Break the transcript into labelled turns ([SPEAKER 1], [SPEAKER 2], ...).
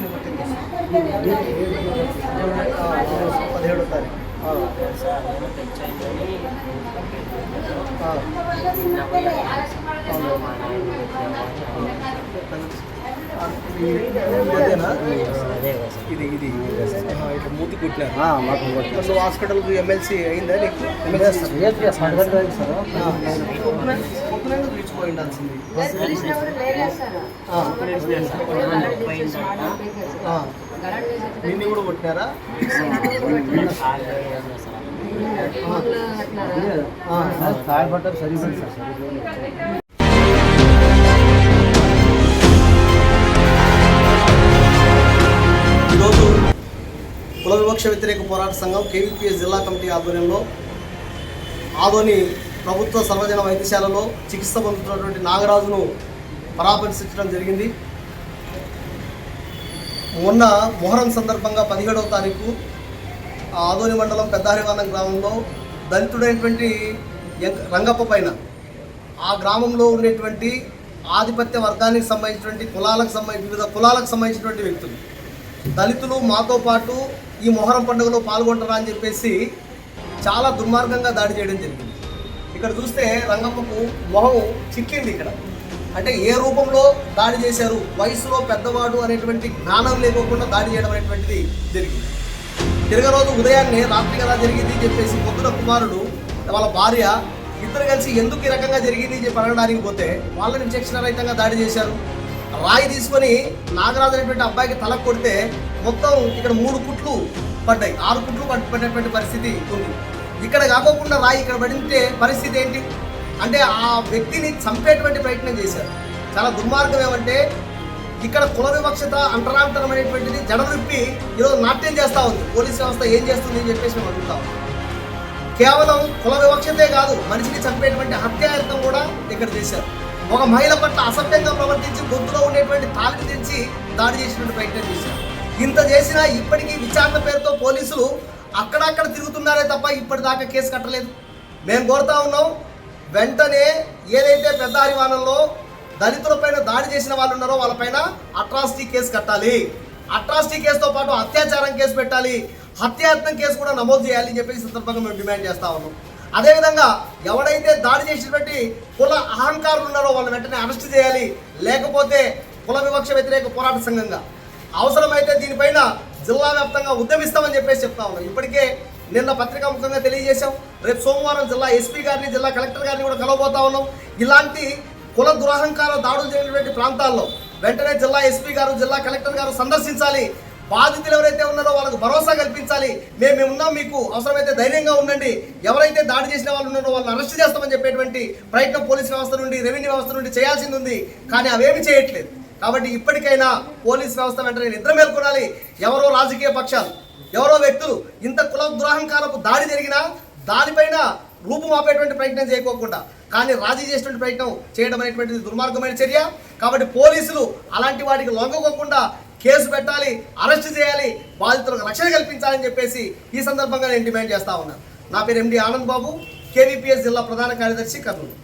[SPEAKER 1] నిన్ను కొట్టిన కేసు 17వ తారీఖు. ఇది ఇది ఇట్లా మూతి కుట్టినారు. సో హాస్పిటల్కి ఎమ్మెల్సీ అయిందా నీకు? పొద్దునెందుకు తీర్చిపోయి ఉండాల్సింది. నిన్ను కూడా కొట్టినారా? ఈరోజు కుల వివక్ష వ్యతిరేక పోరాట సంఘం కేవీపీఎస్ జిల్లా కమిటీ ఆధ్వర్యంలో ఆదోని ప్రభుత్వ సర్వజన వైద్యశాలలో చికిత్స పొందుతున్నటువంటి నాగరాజును పరామర్శించడం జరిగింది. మొన్న మొహరం సందర్భంగా 17వ తారీఖు ఆదోని మండలం పెద్దహరివానం గ్రామంలో దళితుడైనటువంటి రంగప్ప పైన ఆ గ్రామంలో ఉండేటువంటి ఆధిపత్య వర్గానికి సంబంధించినటువంటి వివిధ కులాలకు సంబంధించినటువంటి వ్యక్తులు దళితులు మాతో పాటు ఈ మొహరం పండుగలో పాల్గొంటారా అని చెప్పేసి చాలా దుర్మార్గంగా దాడి చేయడం జరిగింది. ఇక్కడ చూస్తే రంగప్పకు మొహం చిక్కింది. ఇక్కడ అంటే ఏ రూపంలో దాడి చేశారు, వయసులో పెద్దవాడు అనేటువంటి జ్ఞానం లేకోకుండా దాడి చేయడం అనేటువంటిది జరిగింది. తిరగరోజు ఉదయాన్నే రాత్రి కదా జరిగింది చెప్పేసి పొద్దున కుమారుడు వాళ్ళ భార్య ఇద్దరు కలిసి ఎందుకు ఈ రకంగా జరిగింది చెప్పి అడగడానికి పోతే వాళ్ళని విచక్షణరహితంగా దాడి చేశారు. రాయి తీసుకొని నాగరాజు అనేటువంటి అబ్బాయికి తల కొడితే మొత్తం ఇక్కడ 3 కుట్లు పడ్డాయి, 6 కుట్లు పడినటువంటి పరిస్థితి ఉంది. ఇక్కడ కాకోకుండా రాయి ఇక్కడ పడితే పరిస్థితి ఏంటి అంటే ఆ వ్యక్తిని చంపేటువంటి ప్రయత్నం చేశారు. చాలా దుర్మార్గం ఏమంటే ఇక్కడ కుల వివక్షత అంటరాంతరం అనేటువంటిది జడవిప్పి ఈరోజు నాట్యం చేస్తూ ఉంది. పోలీస్ వ్యవస్థ ఏం చేస్తుంది అని చెప్పేసి మేము అడుగుతాం. కేవలం కుల వివక్షతే కాదు, మనిషిని చంపేటువంటి హత్యాయత్నం కూడా ఇక్కడ చేశారు. ఒక మహిళ పట్ల అసభ్యంగా ప్రవర్తించి గొంతులో ఉండేటువంటి తాళిని తెచ్చి దాడి చేసినటువంటి ప్రయత్నం చేశారు. ఇంత చేసినా ఇప్పటికీ విచారణ పేరుతో పోలీసులు అక్కడక్కడ తిరుగుతున్నారే తప్ప ఇప్పటిదాకా కేసు కట్టలేదు. మేము కోరుతా ఉన్నాం, వెంటనే ఏదైతే పెద్ద హరివానంలో దళితులపైన దాడి చేసిన వాళ్ళు ఉన్నారో వాళ్ళపైన అట్రాసిటీ కేసు కట్టాలి. అట్రాసిటీ కేసుతో పాటు అత్యాచారం కేసు పెట్టాలి, హత్యాయత్నం కేసు కూడా నమోదు చేయాలి అని చెప్పి సందర్భంగా మేము డిమాండ్ చేస్తా ఉన్నాం. అదేవిధంగా ఎవడైతే దాడి చేసినటువంటి కుల అహంకారులు ఉన్నారో వాళ్ళని వెంటనే అరెస్ట్ చేయాలి. లేకపోతే కుల వివక్ష వ్యతిరేక పోరాట సంఘంగా అవసరమైతే దీనిపైన జిల్లా వ్యాప్తంగా ఉద్యమిస్తామని చెప్పేసి చెప్తా ఉన్నాం. ఇప్పటికే నిన్న పత్రికాముఖంగా తెలియజేశాం. రేపు సోమవారం జిల్లా ఎస్పీ గారిని, జిల్లా కలెక్టర్ గారిని కూడా కలవబోతా ఉన్నాం. ఇలాంటి కుల దురహంకార దాడులు జరిగినటువంటి ప్రాంతాల్లో వెంటనే జిల్లా ఎస్పీ గారు, జిల్లా కలెక్టర్ గారు సందర్శించాలి. బాధితులు ఎవరైతే ఉన్నారో వాళ్ళకు భరోసా కల్పించాలి. మేము ఉన్నాం, మీకు అవసరమైతే ధైర్యంగా ఉండండి, ఎవరైతే దాడి చేసిన వాళ్ళు ఉన్నారో వాళ్ళని అరెస్ట్ చేస్తామని చెప్పేటువంటి ప్రయత్నం పోలీస్ వ్యవస్థ నుండి, రెవెన్యూ వ్యవస్థ నుండి చేయాల్సింది ఉంది. కానీ అవేమి చేయట్లేదు. కాబట్టి ఇప్పటికైనా పోలీస్ వ్యవస్థ వెంటనే నిద్ర మేల్కొనాలి. ఎవరో రాజకీయ పక్షాలు, ఎవరో వ్యక్తులు ఇంత కుల దురహంకారపు దాడి జరిగినా దానిపైన రూపుమాపేటువంటి ప్రయత్నం చేయకోకుండా కానీ రాజీ చేసేటువంటి ప్రయత్నం చేయడం అనేటువంటిది దుర్మార్గమైన చర్య. కాబట్టి పోలీసులు అలాంటి వాటికి లొంగకోకుండా కేసు పెట్టాలి, అరెస్ట్ చేయాలి, బాధితులకు రక్షణ కల్పించాలని చెప్పేసి ఈ సందర్భంగా నేను డిమాండ్ చేస్తా ఉన్నాను. నా పేరు ఎండి ఆనంద్ బాబు, కేవీపీఎస్ జిల్లా ప్రధాన కార్యదర్శి, కర్నూలు.